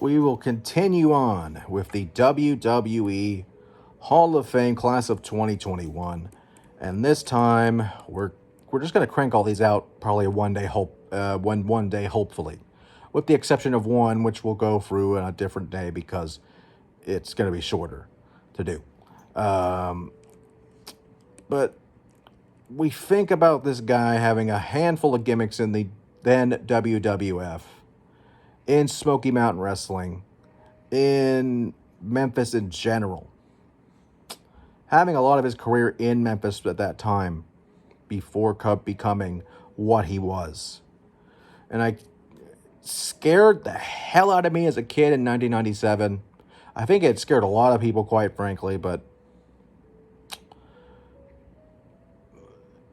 we will continue on with the WWE Hall of Fame Class of 2021. And this time, we're just going to crank all these out probably one day, hopefully. With the exception of one, which we'll go through on a different day because it's going to be shorter to do. But we think about this guy having a handful of gimmicks in the then WWF, in Smoky Mountain Wrestling, in Memphis in general. Having a lot of his career in Memphis at that time before becoming what he was. And I scared the hell out of me as a kid in 1997. I think it scared a lot of people, quite frankly, but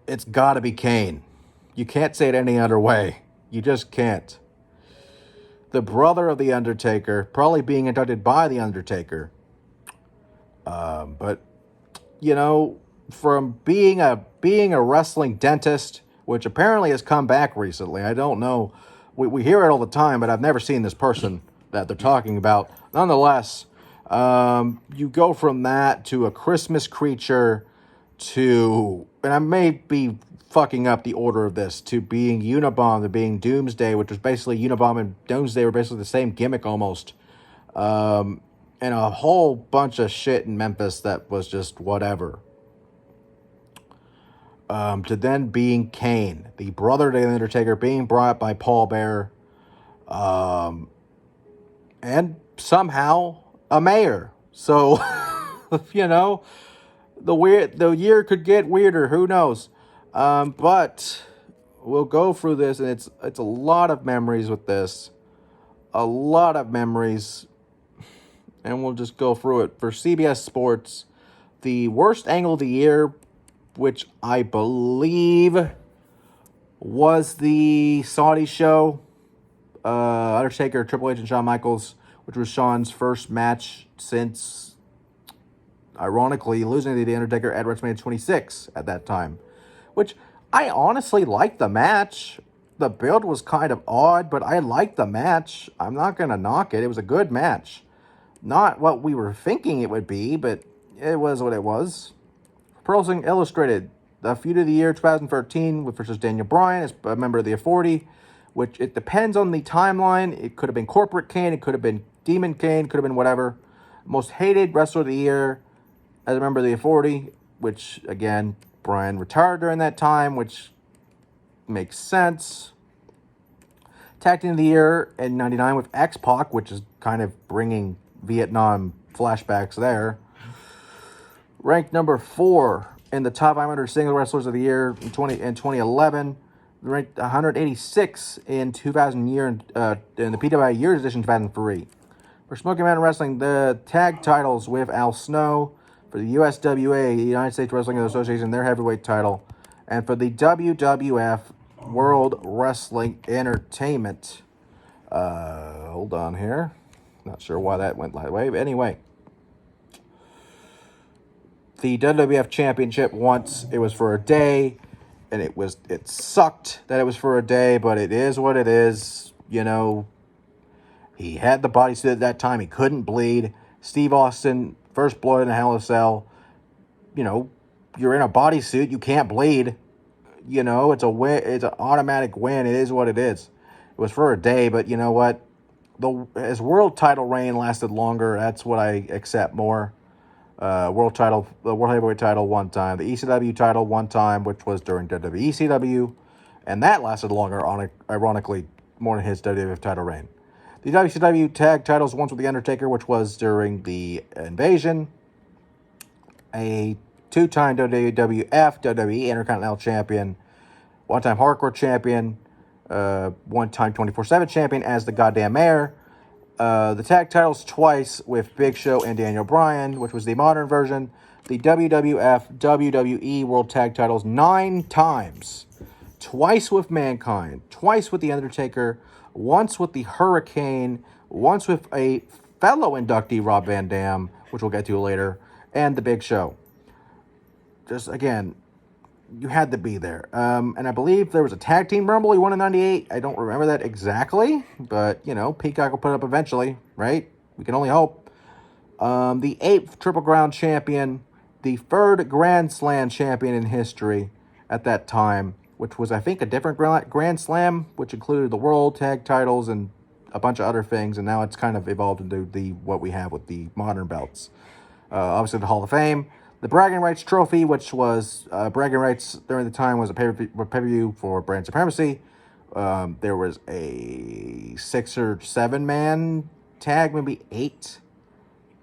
it's got to be Kane. You can't say it any other way. You just can't. The brother of The Undertaker, probably being inducted by The Undertaker. But, you know, from being a wrestling dentist, which apparently has come back recently. I don't know. We hear it all the time, but I've never seen this person that they're talking about. Nonetheless, you go from that to a Christmas creature to, and I may be fucking up the order of this, to being Unabomb, to being Doomsday, which was basically Unabomb and Doomsday were basically the same gimmick almost. And a whole bunch of shit in Memphis that was just whatever. To then being Kane, the brother of The Undertaker, being brought by Paul Bearer, and somehow a mayor. So, you know, the year could get weirder. Who knows? But we'll go through this, and it's a lot of memories with this, a lot of memories, and we'll just go through it. For CBS Sports, the worst angle of the year, which I believe was the Saudi show, Undertaker, Triple H, and Shawn Michaels, which was Shawn's first match since, ironically, losing to The Undertaker at WrestleMania 26 at that time. Which, I honestly liked the match. The build was kind of odd, but I liked the match. I'm not going to knock it. It was a good match. Not what we were thinking it would be, but it was what it was. Pro Wrestling Illustrated, the feud of the year 2013 versus Daniel Bryan as a member of the Authority, which it depends on the timeline. It could have been Corporate Kane, it could have been Demon Kane, could have been whatever. Most hated wrestler of the year as a member of the Authority, which, again, Bryan retired during that time, which makes sense. Tag Team of the Year in 99 with X-Pac, which is kind of bringing Vietnam flashbacks there. Ranked number 4 in the top 500 single wrestlers of the year in 2011. Ranked 186 in 2000 year in the PWI Years Edition 2003. For Smoky Mountain Wrestling, the tag titles with Al Snow. For the USWA, the United States Wrestling Association, their heavyweight title. And for the WWF World Wrestling Entertainment. Hold on here. Not sure why that went that way, but anyway. The WWF Championship, once it was for a day, and it sucked that it was for a day, but it is what it is. You know, he had the bodysuit at that time. He couldn't bleed. Steve Austin, first blood in a Hell in a Cell. You know, you're in a bodysuit. You can't bleed. You know, it's a win. It's an automatic win. It is what it is. It was for a day, but you know what? His world title reign lasted longer. That's what I accept more. World title, the World Heavyweight title one time, the ECW title one time, which was during WWE ECW, and that lasted longer, ironically, more than his WWF title reign. The WCW tag titles once with The Undertaker, which was during the Invasion, a 2-time WWF, WWE Intercontinental Champion, one-time Hardcore Champion, one-time 24/7 Champion as the goddamn mayor. The tag titles twice with Big Show and Daniel Bryan, which was the modern version. The WWF, WWE World Tag Titles 9 times. Twice with Mankind, twice with The Undertaker, once with the Hurricane, once with a fellow inductee, Rob Van Dam, which we'll get to later, and the Big Show. Just, again, you had to be there. And I believe there was a tag team rumble. He won in 98. I don't remember that exactly, but, you know, Peacock will put it up eventually, right? We can only hope. The 8th Triple Crown champion, the 3rd Grand Slam champion in history at that time, which was, I think, a different Grand Slam, which included the World Tag titles and a bunch of other things, and now it's kind of evolved into what we have with the modern belts. Obviously, the Hall of Fame. The Bragging Rights Trophy, which was bragging rights during the time, was a pay-per-view for brand supremacy. There was a 6 or 7 man tag, maybe 8,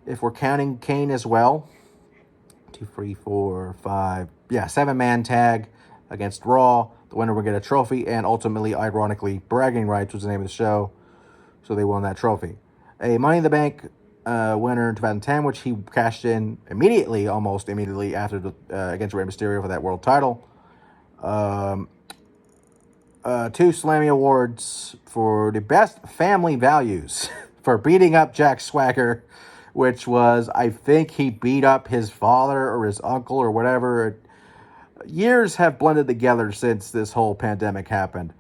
if we're counting Kane as well. 2, 3, 4, 5. Yeah, 7-man tag against Raw. The winner would get a trophy, and ultimately, ironically, Bragging Rights was the name of the show, so they won that trophy. A Money in the Bank winner in 2010, which he cashed in almost immediately after against Rey Mysterio for that world title. 2 Slammy Awards for the best family values for beating up Jack Swagger, which was, I think he beat up his father or his uncle or whatever. Years have blended together since this whole pandemic happened.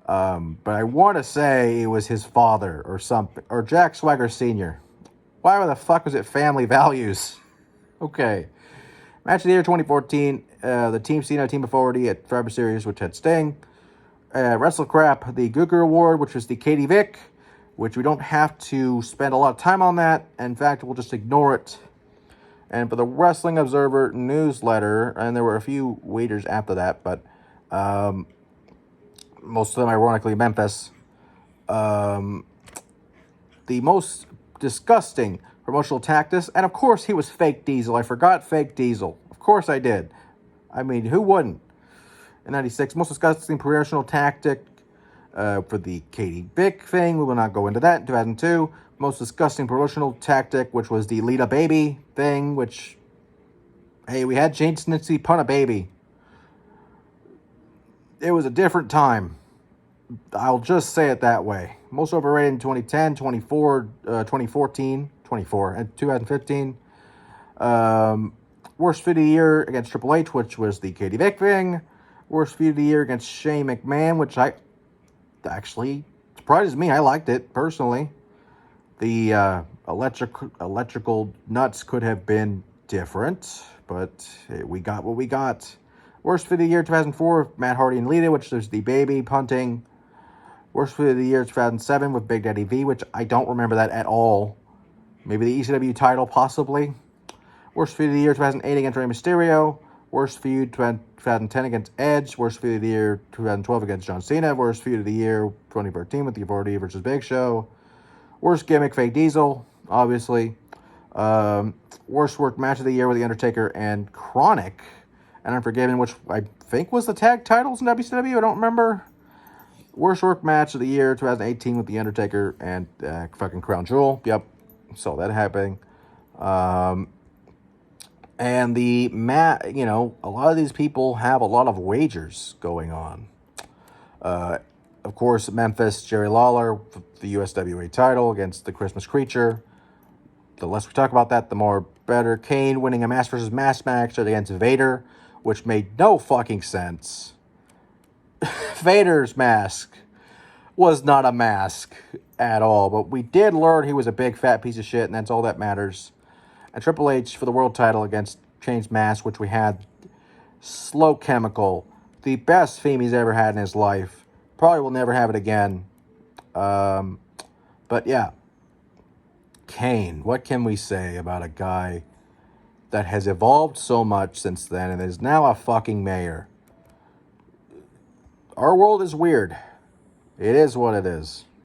But I want to say it was his father or something, or Jack Swagger Sr. Why the fuck was it family values? Okay. Match of the year 2014, the Team Cena Team Authority at Survivor Series, which had Sting. Wrestle Crap, the Gooker Award, which was the Katie Vick, which we don't have to spend a lot of time on that. In fact, we'll just ignore it. And for the Wrestling Observer newsletter, and there were a few waiters after that, but most of them ironically Memphis. The most disgusting promotional tactics, and of course he was Fake Diesel. I forgot Fake Diesel. Of course I did. I mean, who wouldn't? In 96, most disgusting promotional tactic for the Katie Vick thing. We will not go into that. In 2002, most disgusting promotional tactic, which was the Lita Baby thing, which, hey, we had Jane Snitsky punt a baby. It was a different time. I'll just say it that way. Most overrated in 2010, 2014, and 2015. Worst feud of the year against Triple H, which was the Katie Vick thing. Worst feud of the year against Shane McMahon, which actually surprises me. I liked it, personally. The electrical nuts could have been different, but we got what we got. Worst feud of the year 2004, Matt Hardy and Lita, which was the baby punting. Worst feud of the year 2007 with Big Daddy V, which I don't remember that at all. Maybe the ECW title, possibly. Worst feud of the year 2008 against Rey Mysterio. Worst feud 2010 against Edge. Worst feud of the year 2012 against John Cena. Worst feud of the year 2013 with the Authority versus Big Show. Worst gimmick, Fake Diesel, obviously. Worst worked match of the year with The Undertaker and Chronic and Unforgiven, which I think was the tag titles in WCW. I don't remember. Worst worked match of the year 2018 with The Undertaker and fucking Crown Jewel. Yep, saw that happening. And a lot of these people have a lot of wagers going on. Of course, Memphis, Jerry Lawler, the USWA title against the Christmas Creature. The less we talk about that, the more better. Kane winning a mask versus mask match against Vader, which made no fucking sense. Vader's mask was not a mask at all, but we did learn he was a big fat piece of shit, and that's all that matters. And Triple H for the world title against Shane's mask, which we had. Slow Chemical, the best theme he's ever had in his life. Probably will never have it again. But yeah, Kane, what can we say about a guy that has evolved so much since then and is now a fucking mayor? Our world is weird. It is what it is.